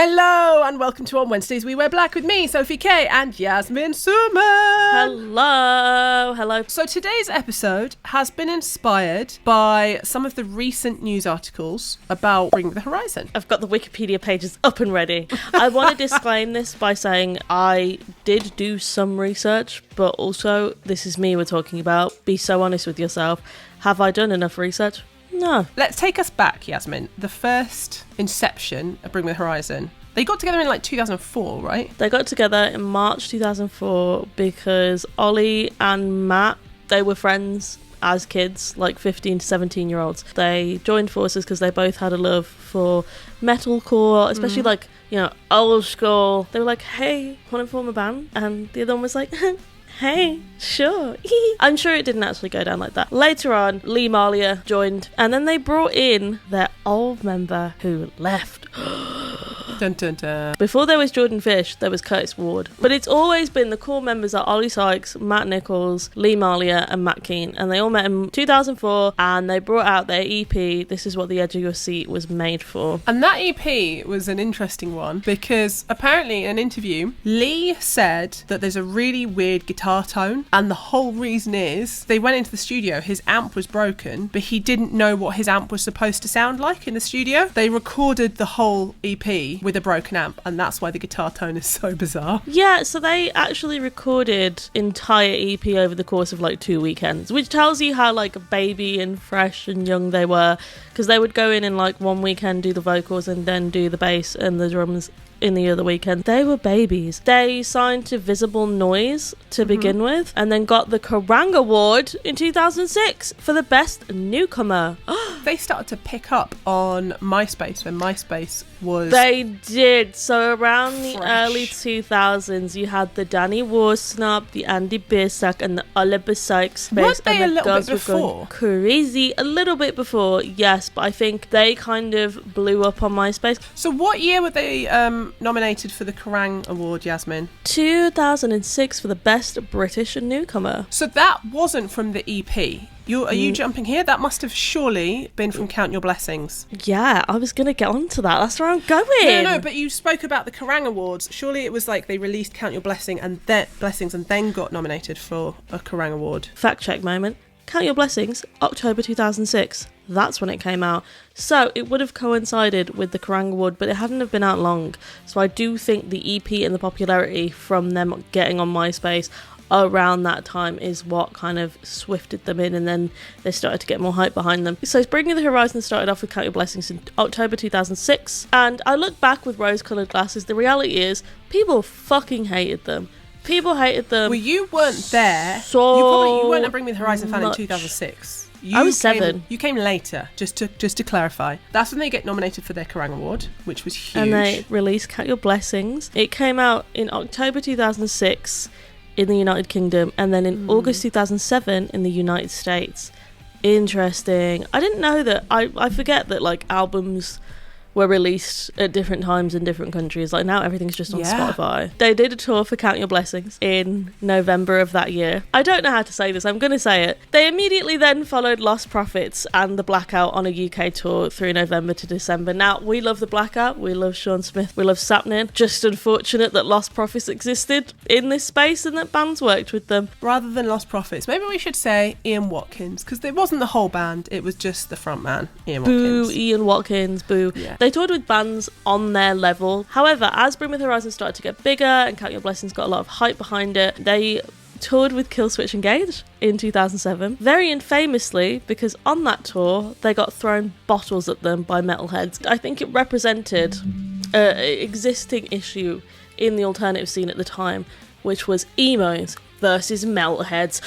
Hello and welcome to On Wednesdays We Wear Black with me, Sophie K, and Yasmine Suman. Hello. So today's episode has been inspired by some of the recent news articles about Bring Me the Horizon. I've got the Wikipedia pages up and ready. I want to disclaim this by saying I did do some research, but also this is me we're talking about. Be so honest with yourself. Have I done enough research? No. Let's take us back, Yasmine. The first inception of Bring Me the Horizon. They got together in like 2004, right? They got together in March 2004 because Ollie and Matt, they were friends as kids, like 15 to 17 year olds. They joined forces because they both had a love for metalcore, especially like, you know, old school. They were like, hey, want to form a band? And the other one was like, hey, sure. I'm sure it didn't actually go down like that. Later on, Lee Marlier joined, and then they brought in their old member who left. Dun, dun, dun. Before there was Jordan Fish, there was Curtis Ward. But it's always been the core members are Ollie Sykes, Matt Nichols, Lee Marlier, and Matt Keane. And they all met in 2004, and they brought out their EP, This Is What the Edge of Your Seat was made for. And that EP was an interesting one because apparently in an interview, Lee said that there's a really weird guitar tone, and the whole reason is they went into the studio, his amp was broken, but he didn't know what his amp was supposed to sound like in the studio. They recorded the whole EP with a broken amp, and that's why the guitar tone is so bizarre. Yeah, so they actually recorded entire EP over the course of like 2 weekends, which tells you how like baby and fresh and young they were, because they would go in like one weekend, do the vocals, and then do the bass and the drums in the other weekend. They were babies. They signed to Visible Noise to begin with, and then got the Kerrang Award in 2006 for the best newcomer. They started to pick up on MySpace when MySpace was... They did. So around the fresh. early 2000s, you had the Danny Warsnop, the Andy Biersack, and the Oliver Sykes. Weren't they and a the little girls bit were before? going crazy. A little bit before, yes, but I think they kind of blew up on MySpace. So what year were they nominated for the Kerrang Award, Yasmine? 2006 for the best British newcomer. So that wasn't from the EP. Are you jumping here? That must have surely been from Count Your Blessings. Yeah, I was going to get onto that. That's where I'm going. No, but you spoke about the Kerrang Awards. Surely it was like they released Count Your Blessings and then got nominated for a Kerrang Award. Fact check moment. Count Your Blessings, October 2006. That's when it came out. So it would have coincided with the Kerrang Award, but it hadn't have been out long. So I do think the EP and the popularity from them getting on MySpace around that time is what kind of swifted them in, and then they started to get more hype behind them. So Bring Me the Horizon started off with Count Your Blessings in October 2006, and I look back with rose-coloured glasses. The reality is people fucking hated them. People hated them. Well, you weren't there. So you weren't a Bring Me the Horizon fan in much. 2006. I was 7. You came later, just to clarify. That's when they get nominated for their Kerrang Award, which was huge. And they released Count Your Blessings. It came out in October 2006 in the United Kingdom, and then in August 2007 in the United States. Interesting. I didn't know that. I forget that like albums were released at different times in different countries. Like now everything's just on Spotify. They did a tour for Count Your Blessings in November of that year. I don't know how to say this, I'm going to say it. They immediately then followed Lost Prophets and The Blackout on a UK tour through November to December. Now, we love The Blackout, we love Sean Smith, we love Sapnin. Just unfortunate that Lost Prophets existed in this space and that bands worked with them. Rather than Lost Prophets, maybe we should say Ian Watkins, because it wasn't the whole band, it was just the front man, Ian Watkins. Boo, Ian Watkins, boo. Yeah. They toured with bands on their level. However, as Bring Me the Horizon started to get bigger and Count Your Blessings got a lot of hype behind it, they toured with Killswitch Engage in 2007. Very infamously, because on that tour, they got thrown bottles at them by metalheads. I think it represented an existing issue in the alternative scene at the time, which was emos versus metalheads.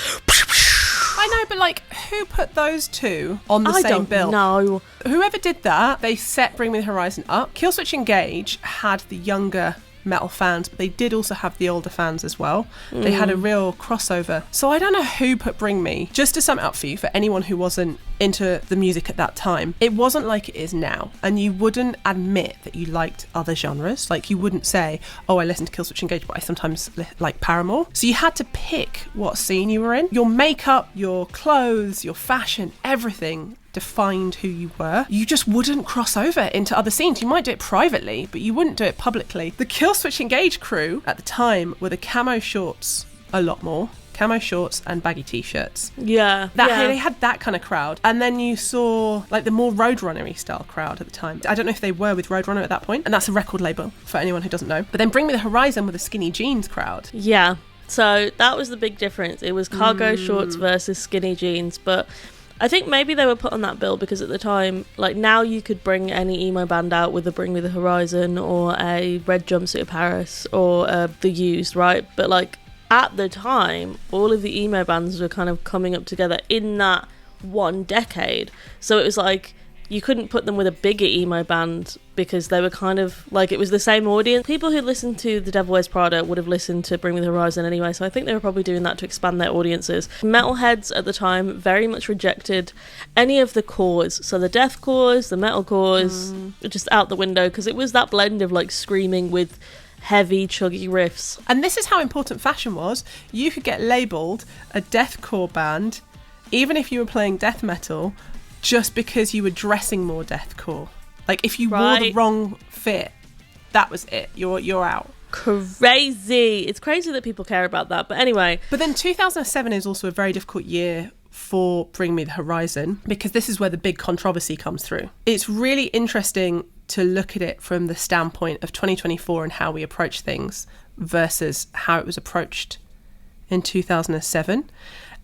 I know, but like, who put those two on the I same don't bill? know. Whoever did that, they set Bring Me the Horizon up. Killswitch Engage had the younger metal fans, but they did also have the older fans as well. They had a real crossover. So I don't know who put Bring Me. Just to sum it up for you, for anyone who wasn't into the music at that time, it wasn't like it is now. And you wouldn't admit that you liked other genres. Like, you wouldn't say, oh, I listen to Killswitch Engage, but I sometimes like Paramore. So you had to pick what scene you were in. Your makeup, your clothes, your fashion, everything defined who you were. You just wouldn't cross over into other scenes. You might do it privately, but you wouldn't do it publicly. The Killswitch Engage crew at the time were the camo shorts a lot more. Camo shorts and baggy t-shirts. Yeah. They had that kind of crowd. And then you saw like the more Roadrunner-y style crowd at the time. I don't know if they were with Roadrunner at that point, and that's a record label for anyone who doesn't know. But then Bring Me the Horizon with a skinny jeans crowd. Yeah. So that was the big difference. It was cargo shorts versus skinny jeans. But I think maybe they were put on that bill because at the time, like, now you could bring any emo band out with a Bring Me the Horizon or a Red Jumpsuit of Paris or The Used, right? But like, at the time, all of the emo bands were kind of coming up together in that one decade. So it was like, you couldn't put them with a bigger emo band because they were kind of like, it was the same audience. People who listened to The Devil Wears Prada would have listened to Bring Me the Horizon anyway, so I think they were probably doing that to expand their audiences. Metalheads at the time very much rejected any of the cores, so the death cores, the metal cores, just out the window, because it was that blend of like screaming with heavy chuggy riffs. And this is how important fashion was. You could get labelled a deathcore band even if you were playing death metal just because you were dressing more deathcore. Like, if you wore the wrong fit, that was it. You're out. Crazy. It's crazy that people care about that. But anyway. But then 2007 is also a very difficult year for Bring Me the Horizon, because this is where the big controversy comes through. It's really interesting to look at it from the standpoint of 2024 and how we approach things versus how it was approached in 2007.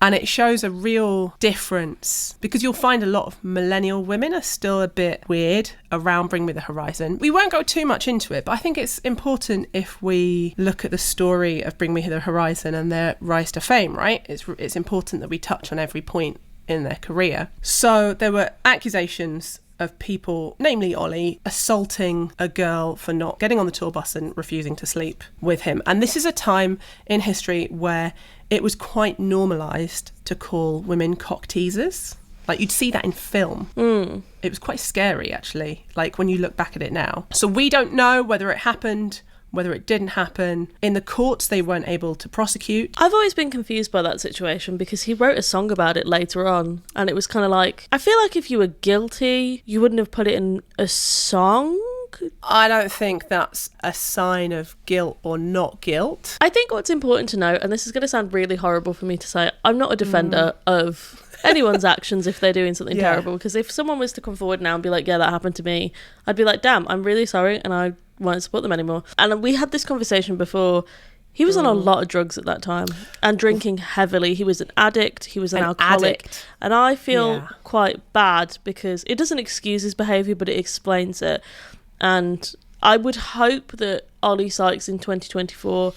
And it shows a real difference, because you'll find a lot of millennial women are still a bit weird around Bring Me the Horizon. We won't go too much into it, but I think it's important if we look at the story of Bring Me the Horizon and their rise to fame, right? It's important that we touch on every point in their career. So there were accusations of people, namely Ollie, assaulting a girl for not getting on the tour bus and refusing to sleep with him. And this is a time in history where it was quite normalised to call women cock teasers. Like, you'd see that in film. It was quite scary, actually, like when you look back at it now. So we don't know whether it happened, whether it didn't happen. In the courts, they weren't able to prosecute. I've always been confused by that situation because he wrote a song about it later on, and it was kind of like, I feel like if you were guilty, you wouldn't have put it in a song. I don't think that's a sign of guilt or not guilt. I think what's important to note, and this is going to sound really horrible for me to say, I'm not a defender of anyone's actions if they're doing something terrible, because if someone was to come forward now and be like, yeah, that happened to me, I'd be like, damn, I'm really sorry, and I won't support them anymore. And we had this conversation before. He was on a lot of drugs at that time and drinking heavily. He was an addict. He was an alcoholic. And I feel quite bad because it doesn't excuse his behaviour, but it explains it. And I would hope that Ollie Sykes in 2024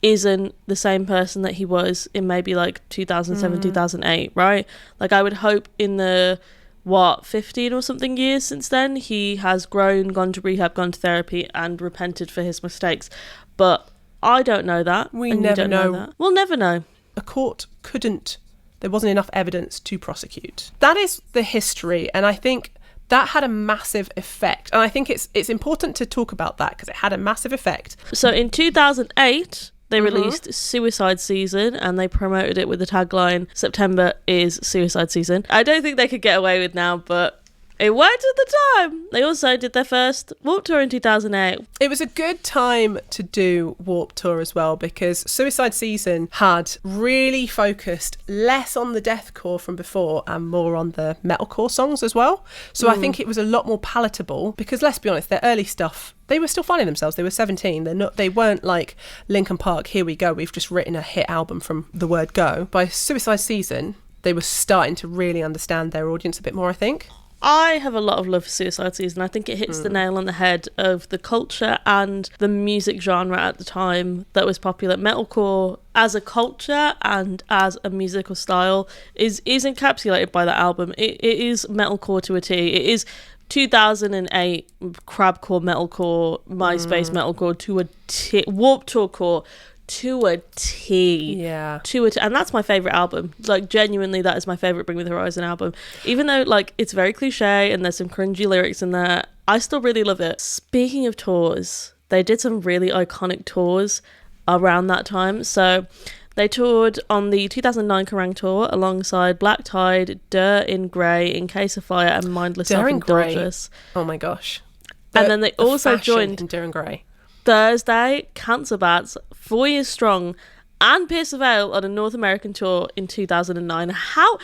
isn't the same person that he was in maybe like 2007, 2008, right? Like, I would hope in the 15 or something years since then, he has grown, gone to rehab, gone to therapy, and repented for his mistakes. But I don't know that. We never know that. We'll never know. A court there wasn't enough evidence to prosecute. That is the history, and I think that had a massive effect. And I think it's important to talk about that because it had a massive effect. So in 2008, they released Suicide Season, and they promoted it with the tagline, September is Suicide Season. I don't think they could get away with now, but it worked at the time. They also did their first Warped Tour in 2008. It was a good time to do Warped Tour as well, because Suicide Season had really focused less on the deathcore from before and more on the metalcore songs as well. So I think it was a lot more palatable, because let's be honest, their early stuff, they were still finding themselves. They were 17. They weren't like Linkin Park, here we go, we've just written a hit album from the word go. By Suicide Season, they were starting to really understand their audience a bit more, I think. I have a lot of love for Suicide Season. I think it hits the nail on the head of the culture and the music genre at the time that was popular. Metalcore as a culture and as a musical style is encapsulated by that album. It is metalcore to a T. It is 2008 crabcore metalcore, MySpace metalcore to a T. Warped Tour core to a T. Yeah. And that's my favourite album. Like, genuinely, that is my favourite Bring Me the Horizon album. Even though, like, it's very cliche and there's some cringy lyrics in there, I still really love it. Speaking of tours, they did some really iconic tours around that time. So they toured on the 2009 Kerrang tour alongside Black Tide, Dirt in Grey, In Case of Fire, and Mindless Self-Indulgence. Oh my gosh. And then they also joined in Dirt in Grey. Thursday, Cancer Bats, 4 Years Strong, and Pierce the Veil on a North American tour in 2009. How...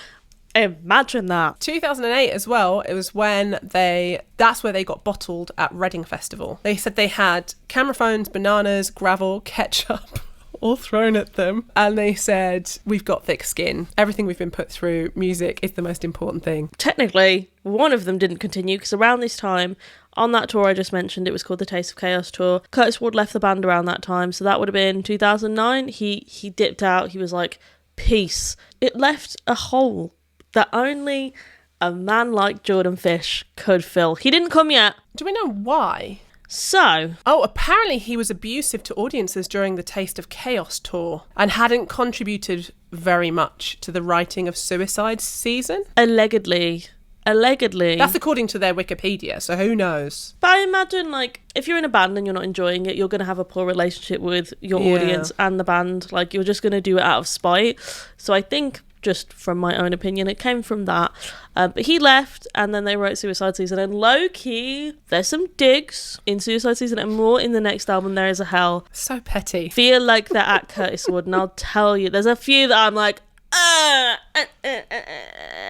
Imagine that. 2008 as well, it was when that's where they got bottled at Reading Festival. They said they had camera phones, bananas, gravel, ketchup all thrown at them, and they said, we've got thick skin, everything we've been put through, music is the most important thing. Technically, one of them didn't continue, because around this time, on that tour I just mentioned, it was called the Taste of Chaos tour, Curtis Ward left the band around that time, so that would have been 2009. He dipped out. He was like, peace. It left a hole that only a man like Jordan Fish could fill. He didn't come yet. Do we know why? So... apparently he was abusive to audiences during the Taste of Chaos tour and hadn't contributed very much to the writing of Suicide season. Allegedly. That's according to their Wikipedia, so who knows? But I imagine, like, if you're in a band and you're not enjoying it, you're going to have a poor relationship with your audience and the band. Like, you're just going to do it out of spite. So I think... just from my own opinion, it came from that. But he left, and then they wrote Suicide Season. And low-key, there's some digs in Suicide Season and more in the next album, There Is a Hell. So petty. Feel like they're at Curtis Wood, and I'll tell you, there's a few that I'm like,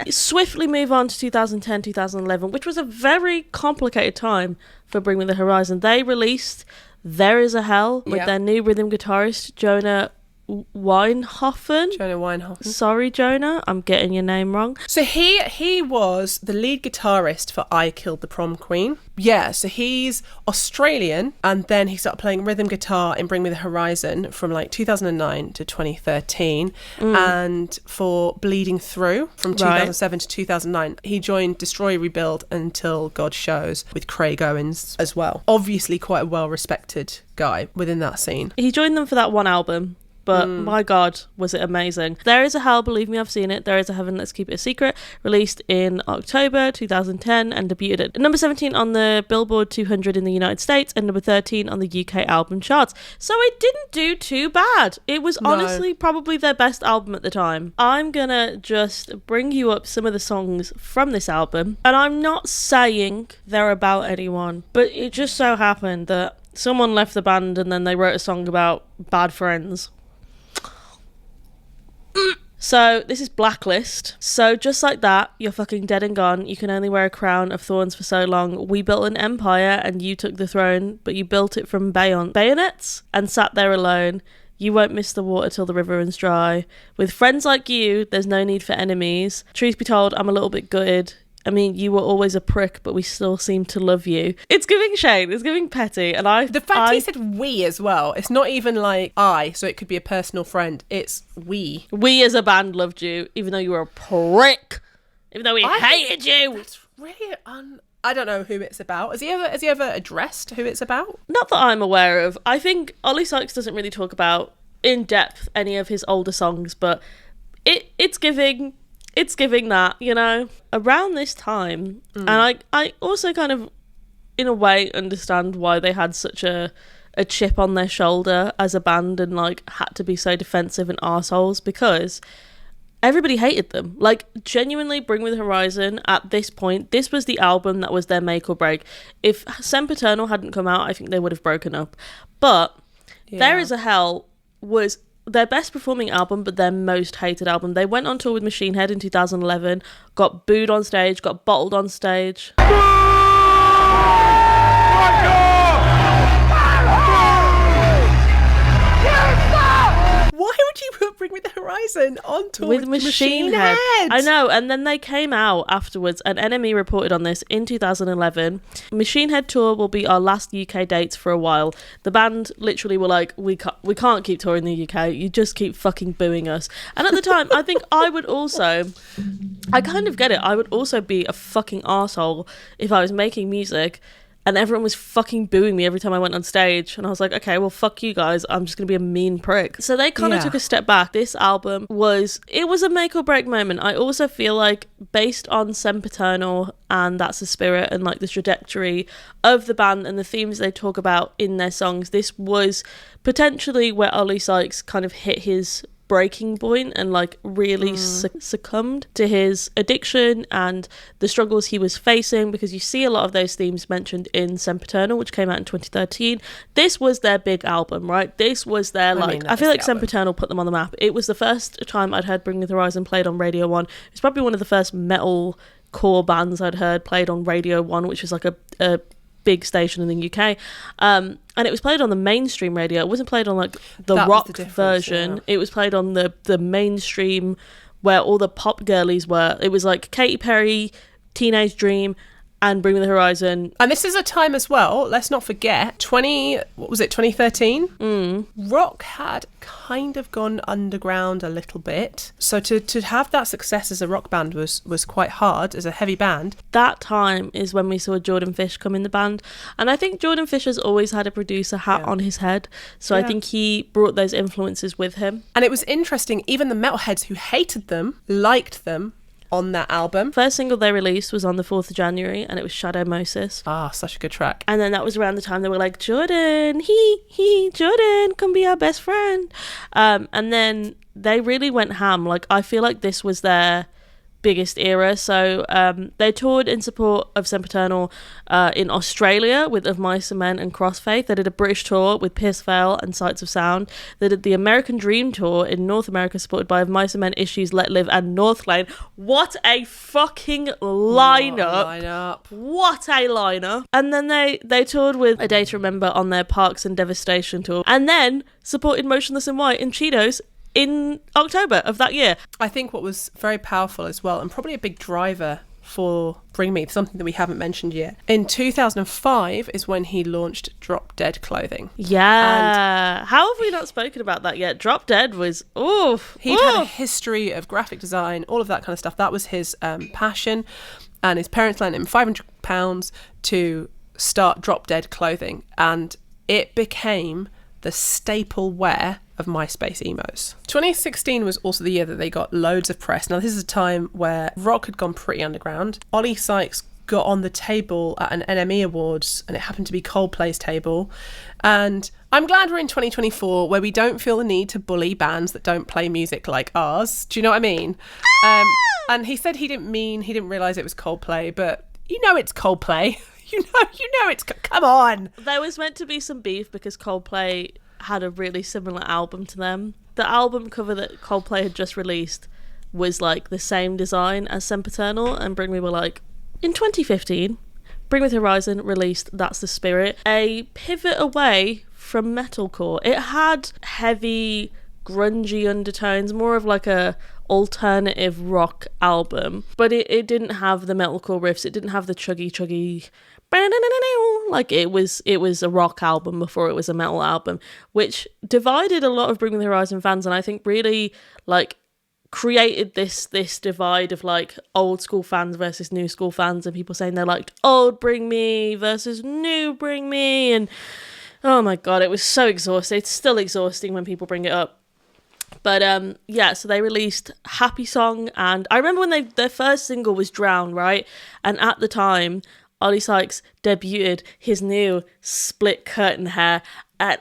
Swiftly move on to 2010, 2011, which was a very complicated time for Bring Me the Horizon. They released There Is a Hell with their new rhythm guitarist, Jonah Weinhofen. Sorry, Jonah, I'm getting your name wrong. So he was the lead guitarist for I Killed the Prom Queen. Yeah, so he's Australian, and then he started playing rhythm guitar in Bring Me the Horizon from like 2009 to 2013, and for Bleeding Through from 2007 to 2009. He joined Destroy Rebuild Until God Shows with Craig Owens as well. Obviously quite a well-respected guy within that scene. He joined them for that one album. But my God, was it amazing. There Is a Hell, believe me, I've seen it. There Is a Heaven, Let's Keep It a Secret, released in October 2010 and debuted at number 17 on the Billboard 200 in the United States and number 13 on the UK album charts. So it didn't do too bad. It was honestly probably their best album at the time. I'm gonna just bring you up some of the songs from this album, and I'm not saying they're about anyone, but it just so happened that someone left the band and then they wrote a song about bad friends. So this is Blacklist. So just like that, you're fucking dead and gone. You can only wear a crown of thorns for so long. We built an empire and you took the throne, but you built it from bayonets and sat there alone. You won't miss the water till the river runs dry. With friends like you, there's no need for enemies. Truth be told, I'm a little bit gutted. I mean, you were always a prick, but we still seem to love you. It's giving shade. It's giving petty. And the fact he said we as well. It's not even like I, so it could be a personal friend. It's we. We as a band loved you, even though you were a prick. Even though we hated you. That's really I don't know who it's about. Has he ever addressed who it's about? Not that I'm aware of. I think Ollie Sykes doesn't really talk about in depth any of his older songs, but it's giving that, you know. Around this time, and I also kind of, in a way, understand why they had such a chip on their shoulder as a band and, like, had to be so defensive and arseholes, because everybody hated them. Like, genuinely, Bring Me the Horizon, at this point, this was the album that was their make or break. If Sempiternal hadn't come out, I think they would have broken up. But There Is a Hell was their best performing album, but their most hated album. They went on tour with Machine Head in 2011, got booed on stage, got bottled on stage. Why would you put Bring Me the Horizon on tour with Machine Head? I know, and then they came out afterwards, and NME reported on this in 2011. Machine Head tour will be our last UK dates for a while. The band literally were like, we can't keep touring the UK, you just keep fucking booing us. And at the time, I think I kind of get it, I would also be a fucking arsehole if I was making music and everyone was fucking booing me every time I went on stage, and I was like, okay, well, fuck you guys, I'm just gonna be a mean prick. So they kind of took a step back. This album was a make or break moment. I also feel like, based on Sempiternal and That's the Spirit, and like the trajectory of the band and the themes they talk about in their songs, this was potentially where Ollie Sykes kind of hit his breaking point and like really succumbed to his addiction and the struggles he was facing, because you see a lot of those themes mentioned in Sempiternal, which came out in 2013. This was their big album, right? This was their I feel like Sempiternal put them on the map. It was the first time I'd heard Bring Me the Horizon played on Radio 1. It's probably one of the first metal core bands I'd heard played on Radio 1, which was like a big station in the UK, and it was played on the mainstream radio. It wasn't played on like the rock version. It was played on the mainstream, where all the pop girlies were. It was like Katy Perry, Teenage Dream, and Bring Me the Horizon. And this is a time as well, let's not forget, 2013? Rock had kind of gone underground a little bit. So to have that success as a rock band was quite hard, as a heavy band. That time is when we saw Jordan Fish come in the band. And I think Jordan Fish has always had a producer hat on his head. So I think he brought those influences with him. And it was interesting, even the metalheads who hated them, liked them on that album. First single they released was on the 4th of January, and it was Shadow Moses. Such a good track. And then that was around the time they were like, Jordan, Jordan, come be our best friend. And then they really went ham. Like, I feel like this was their biggest era. So they toured in support of Sempiternal in Australia with Of Mice and Men and Crossfaith. They did a British tour with Pierce Vale and Sights of Sound. They did the American Dream tour in North America, supported by Of Mice and Men, Issues, Let Live, and Northlane. What a fucking lineup. What a lineup. And then they toured with A Day to Remember on their Parks and Devastation tour, and then supported Motionless in White and Cheetos in October of that year. I think what was very powerful as well, and probably a big driver for Bring Me, something that we haven't mentioned yet, in 2005 is when he launched Drop Dead Clothing. Yeah. And how have we not spoken about that yet? Drop Dead was, he'd had a history of graphic design, all of that kind of stuff. That was his passion, and his parents lent him £500 to start Drop Dead Clothing, and it became the staple wear of MySpace emos. 2016 was also the year that they got loads of press. Now, this is a time where rock had gone pretty underground. Ollie Sykes got on the table at an NME Awards, and it happened to be Coldplay's table. And I'm glad we're in 2024, where we don't feel the need to bully bands that don't play music like ours. Do you know what I mean? And he said he didn't realise it was Coldplay, but you know it's Coldplay. You know it's... Come on! There was meant to be some beef because Coldplay had a really similar album to them. The album cover that Coldplay had just released was like the same design as Sempiternal, and Bring Me were like, in 2015, Bring Me the Horizon released That's the Spirit, a pivot away from metalcore. It had heavy, grungy undertones, more of like a alternative rock album, but it didn't have the metalcore riffs. It didn't have the chuggy like it was a rock album before it was a metal album, which divided a lot of Bring Me the Horizon fans, and I think really like created this divide of like old school fans versus new school fans, and people saying they liked old Bring Me versus new Bring Me, and oh my god, it was so exhausting. It's still exhausting when people bring it up. But so they released Happy Song, and I remember when their first single was Drown, right? And at the time, Ollie Sykes debuted his new split curtain hair, and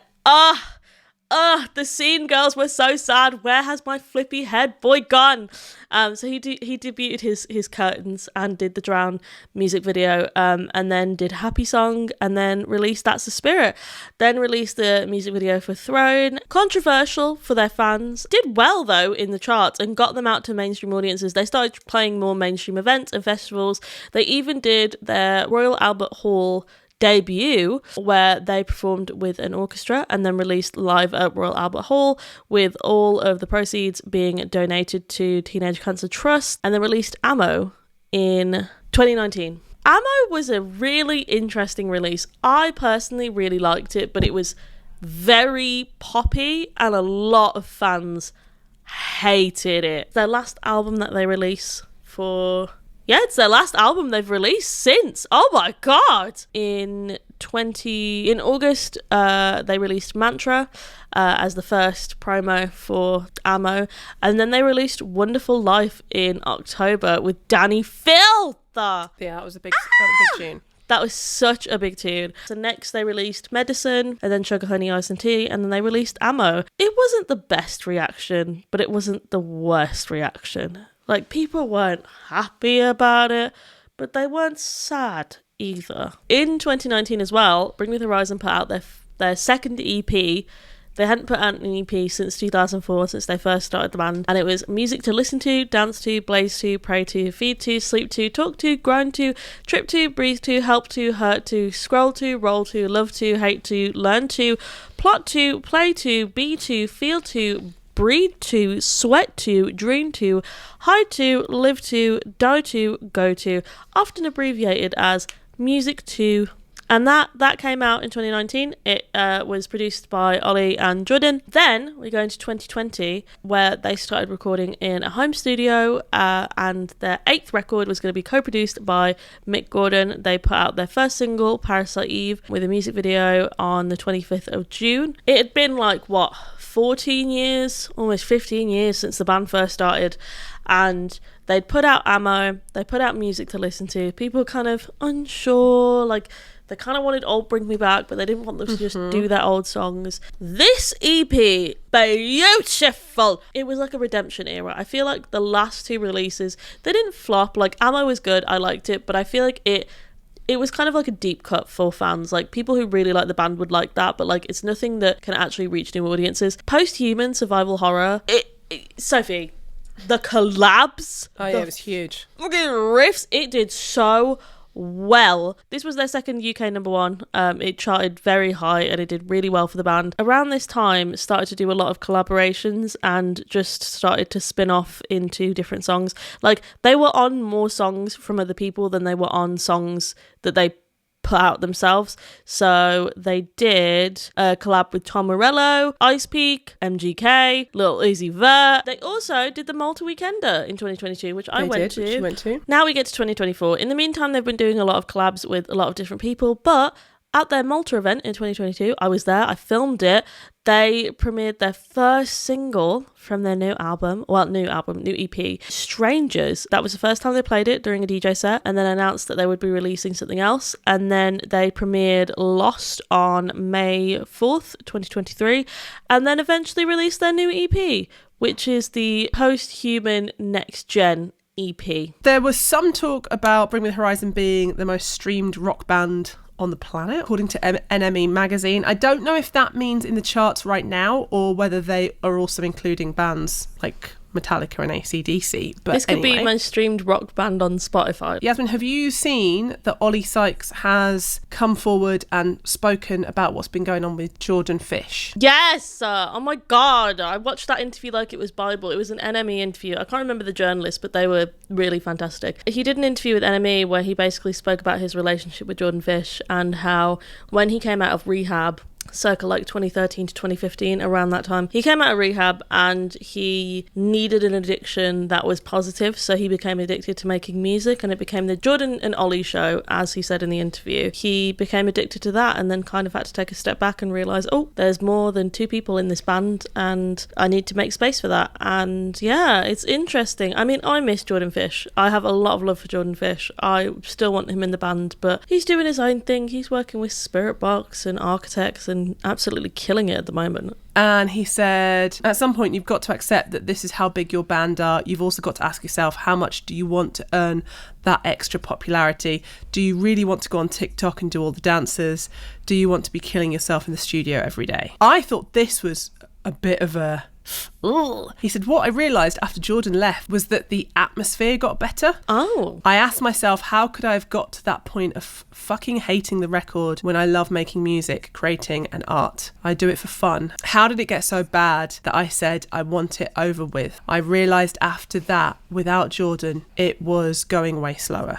the scene girls were so sad. Where has my flippy head boy gone? So he debuted his curtains and did the Drown music video, and then did Happy Song, and then released That's the Spirit. Then released the music video for Throne. Controversial for their fans. Did well though in the charts and got them out to mainstream audiences. They started playing more mainstream events and festivals. They even did their Royal Albert Hall debut, where they performed with an orchestra, and then released live at Royal Albert Hall, with all of the proceeds being donated to Teenage Cancer Trust, and then released Ammo in 2019. Ammo was a really interesting release. I personally really liked it, but it was very poppy, and a lot of fans hated it. Their last album that they released for Yeah, it's their last album they've released since. Oh my god! In August, they released Mantra as the first promo for Ammo, and then they released Wonderful Life in October with Danny Filth. Yeah, that was a big tune. That was such a big tune. So next they released Medicine, and then Sugar, Honey, Ice and Tea, and then they released Ammo. It wasn't the best reaction, but it wasn't the worst reaction. Like, people weren't happy about it, but they weren't sad either. In 2019 as well, Bring Me the Horizon put out their second EP. They hadn't put out an EP since 2004, since they first started the band. And it was music to listen to, dance to, blaze to, pray to, feed to, sleep to, talk to, grind to, trip to, breathe to, help to, hurt to, scroll to, roll to, love to, hate to, learn to, plot to, play to, be to, feel to, breathe to, sweat to, dream to, hide to, live to, die to, go to, often abbreviated as music to. And that came out in 2019. It was produced by Ollie and Jordan. Then we go into 2020, where they started recording in a home studio, and their 8th record was going to be co-produced by Mick Gordon. They put out their first single, Parasite Eve, with a music video on the 25th of June. It had been 14 years, almost 15 years since the band first started, and they'd put out Ammo, they put out music to listen to. People were kind of unsure, they kind of wanted old Bring Me Back, but they didn't want them to just do their old songs. This EP, beautiful! It was like a redemption era. I feel like the last 2 releases, they didn't flop. Ammo was good, I liked it, but I feel like it was kind of like a deep cut for fans. People who really like the band would like that, but it's nothing that can actually reach new audiences. Post-Human Survival Horror, Sophie, the collabs. Oh yeah, it was huge. Fucking riffs, it did so well. This was their second UK number 1. It charted very high and it did really well for the band. Around this time, started to do a lot of collaborations and just started to spin off into different songs. They were on more songs from other people than they were on songs that they put out themselves. So they did a collab with Tom Morello, Ice Peak, MGK, Lil Uzi Vert. They also did the Malta Weekender in 2022, which I went to. Which you went to. Now we get to 2024. In the meantime, they've been doing a lot of collabs with a lot of different people, but at their Malta event in 2022, I was there, I filmed it. They premiered their first single from their new EP, Strangers. That was the first time they played it during a DJ set, and then announced that they would be releasing something else. And then they premiered Lost on May 4th, 2023, and then eventually released their new EP, which is the Post-Human Next Gen EP. There was some talk about Bring Me the Horizon being the most streamed rock band on the planet, according to NME magazine. I don't know if that means in the charts right now or whether they are also including bands like Metallica and AC/DC. But this could anyway, be most streamed rock band on Spotify. Yasmine, have you seen that Ollie Sykes has come forward and spoken about what's been going on with Jordan Fish? Yes! Oh my god, I watched that interview like it was Bible. It was an NME interview. I can't remember the journalist, but they were really fantastic. He did an interview with NME where he basically spoke about his relationship with Jordan Fish and how when he came out of rehab, circa 2013 to 2015, around that time, he came out of rehab and he needed an addiction that was positive, so he became addicted to making music, and it became the Jordan and Ollie show, as he said in the interview. He became addicted to that and then kind of had to take a step back and realise, there's more than 2 people in this band and I need to make space for that. And yeah, it's interesting. I mean, I miss Jordan Fish. I have a lot of love for Jordan Fish. I still want him in the band, but he's doing his own thing. He's working with Spirit Box and Architects and absolutely killing it at the moment. And he said, at some point you've got to accept that this is how big your band are. You've also got to ask yourself, how much do you want to earn that extra popularity? Do you really want to go on TikTok and do all the dances? Do you want to be killing yourself in the studio every day? I thought this was a bit of a... He said, what I realised after Jordan left was that the atmosphere got better. I asked myself, how could I have got to that point of fucking hating the record when I love making music, creating and art? I do it for fun. How did it get so bad that I said I want it over with? I realised after that, without Jordan, it was going way slower.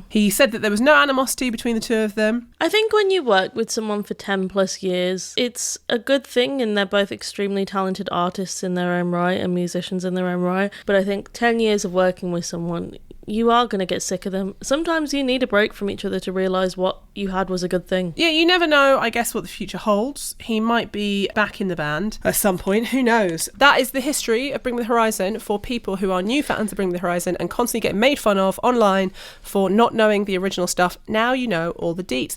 He said that there was no animosity between the 2 of them. I think when you work with someone for 10 plus years, it's a good thing, and they're both extremely talented artists in their own right and musicians in their own right. But I think 10 years of working with someone you are going to get sick of them. Sometimes you need a break from each other to realise what you had was a good thing. Yeah, you never know, I guess, what the future holds. He might be back in the band at some point, who knows? That is the history of Bring Me the Horizon for people who are new fans of Bring Me the Horizon and constantly get made fun of online for not knowing the original stuff. Now you know all the deets.